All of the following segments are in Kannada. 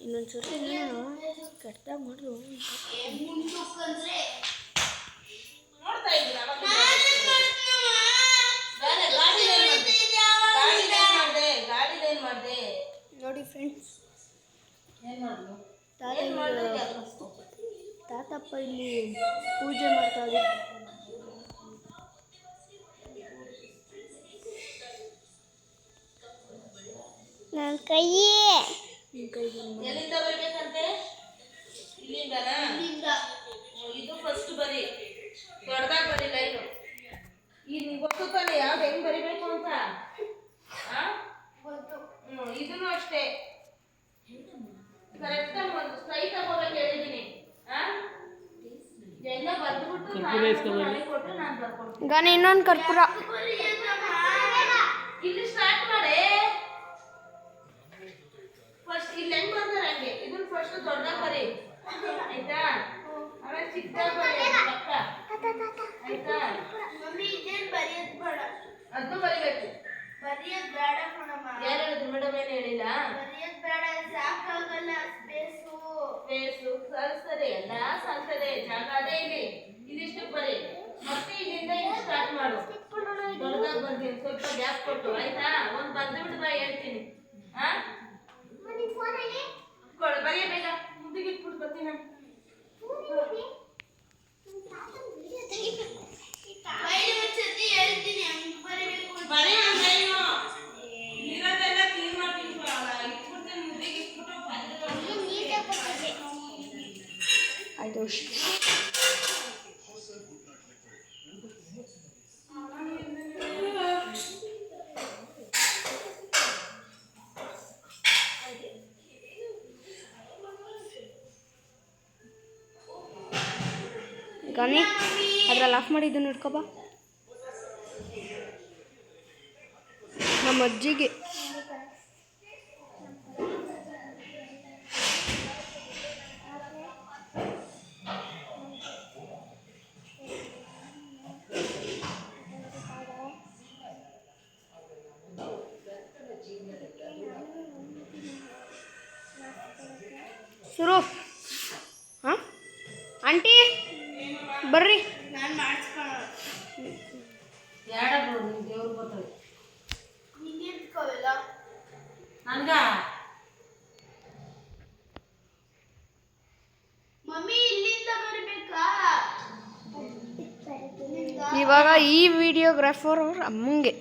ಇನ್ನೊಂದ್ಸರಿ ನೀನು ಕೆಟ್ಟದಾಗ ಮಾಡಿದ್ರು ನೋಡಿ ಫ್ರೆಂಡ್ಸ್, ತಾತಪ್ಪ ಇಲ್ಲಿ ಪೂಜೆ ಮಾಡ್ತಾ ಇದ್ದಾರೆ. ನನ್ನ ಕೈ ಎಲ್ಲಿಂದ ಬರಬೇಕಂತೆ? ಇಲ್ಲಿಂದನಾ? ಇದು ಫಸ್ಟ್ ಬರಿ, ದೊಡ್ಡದಾಗಿ ಬರಿಲ್ಲ. ಇದು ಗೊತ್ತು ತಾನೆ ಯಾವ್ದು ಹೆಂಗ್ ಬರಿಬೇಕು ಅಂತ? ಇದನ್ನು ಅಷ್ಟೇ ಕರೆಕ್ಟ್ ಸ್ಟ್ರೈಟ್ ಆಗಿ ಹೋಗಕ್ಕೆ ಹೇಳಿದ್ದೀನಿ. ಎಲ್ಲ ಬರ್ದ್ಬಿಟ್ಟು ಕೊಟ್ಟು ನಾನು ಬರ್ಕೊಡ್ತೀನಿ. ಗಾನ ಇನ್ನೊಂದು ಕರ್ಪೂರ ಇಲ್ಲಿ ಸ್ಟಾರ್ಟ್ ಮಾಡಿ. ಫಸ್ಟ್ ಇಲ್ಲಿ ಹೆಂಗ್ ಬರ್ತಾರೆ ಹಂಗೆ. ಇದನ್ನ ಫಸ್ಟ್ ದೊಡ್ಡದಾಗಿ ಬರಿ, ಆಯ್ತಾ? ಆಮೇಲೆ ಚಿಕ್ಕದಾಗಿ ಬರಿ ಪಕ್ಕ, ಆಯ್ತಾ? ಅದನ್ನು ಬರಿಬೇಕು. ಬರಿಯೋದ್ ಬೇಡ ಕಣಮ್ಮ. ಯಾರು ಹೇಳಿದ್ರು? ಮೇಡಮ್ ಏನು ಹೇಳಿಲ್ಲ? ಬರಿಯೋದ್ ಬೇಡ, ಸಾಕಾಗಲ್ಲ ಸ್ಪೇಸು. ಸಲ್ತದೆ, ಎಲ್ಲ ಸಲ್ತದೆ, ಜಾಗ ಅದೇ ಇಲ್ಲಿ. ಇದಿಷ್ಟು ಬರಿ, ಮತ್ತೆ ಇಲ್ಲಿಂದ ಇಲ್ಲಿ ಸ್ಟಾರ್ಟ್ ಮಾಡು. ದೊಡ್ಡದಾಗಿ ಬರ್ತೀನಿ, ಸ್ವಲ್ಪ ಗ್ಯಾಪ್ ಕೊಟ್ಟು, ಆಯ್ತಾ? ಒಂದು ಬರ್ದ್ಬಿಟ್ಟು ಬಾ, ಹೇಳ್ತೀನಿ. ಬರಿಯ ಬೇಗ, ಮುದ್ದಿಗೆ ಇಟ್ಬಿಟ್ಟು ಬರ್ತೀನಿ ನಾನು. ಗಾನಿ ಅದ್ರಲ್ಲಿ ಆಫ್ ಮಾಡಿ ಇದನ್ನು ಇಟ್ಕೊಬಾ. ನಮ್ಮ ಅಜ್ಜಿಗೆ ಶುರು. ಹಾಂ ಆಂಟಿ ಬರ್ರಿ. ನಾನು ಮಾಡಿಸ್ಕೊಳ್ಳ ದೇವ್ರು ಬರ್ತದೆ ನಿಂಗೆ ಇಟ್ಕೋವಿಲ್ಲ ನನ್ಗ. ಮಮ್ಮಿ ಇಲ್ಲಿಂದ ಬರಬೇಕಾ? ಇವಾಗ ಈ ವಿಡಿಯೋಗ್ರಾಫರ್ ಅವ್ರ ಅಮ್ಮಂಗೆ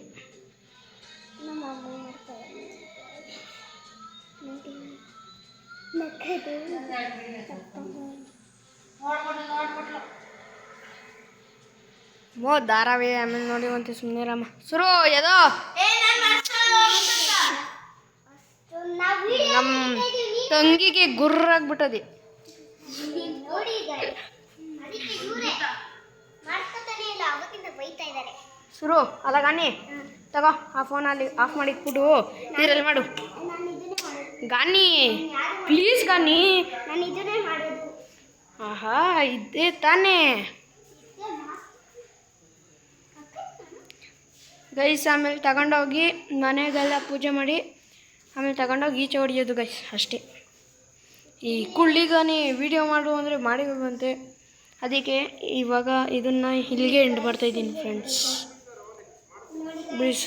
ಧಾರಾವಾಹಿ ಆಮೇಲೆ ನೋಡಿ ಒಂದು ಸುಮ್ಮನೆ ರಾಮ ಶುರು. ಯದೋ ನಮ್ಮ ತಂಗಿಗೆ ಗುರ್ರಾಗ್ಬಿಟ್ಟದೆ. ಶುರು ಅಲ್ಲ ಗಾನಿ ತಗೋ ಆ ಫೋನಲ್ಲಿ ಆಫ್ ಮಾಡಿ ಇಟ್ಬಿಟ್ಟು ಇದರಲ್ಲಿ ಮಾಡು ಗಾನಿ, ಪ್ಲೀಸ್ ಗಾನಿ. ಆಹಾ ಇದೇ ತಾನೇ ಗೈಸ್. ಆಮೇಲೆ ತಗೊಂಡೋಗಿ ಮನೆಗೆಲ್ಲ ಪೂಜೆ ಮಾಡಿ ಆಮೇಲೆ ತಗೊಂಡೋಗಿ ಈಚೆ ಹೊಡಿಯೋದು ಗೈಸ್, ಅಷ್ಟೇ. ಈ ಕುಳ್ಳಿಗಾನಿ ವಿಡಿಯೋ ಮಾಡು ಅಂದರೆ ಮಾಡಿದಂತೆ, ಅದಕ್ಕೆ ಇವಾಗ ಇದನ್ನು ಇಲ್ಲಿಗೆ ಎಂಡ್ ಮಾಡ್ತಾಯಿದ್ದೀನಿ ಫ್ರೆಂಡ್ಸ್. ಪ್ಲೀಸ್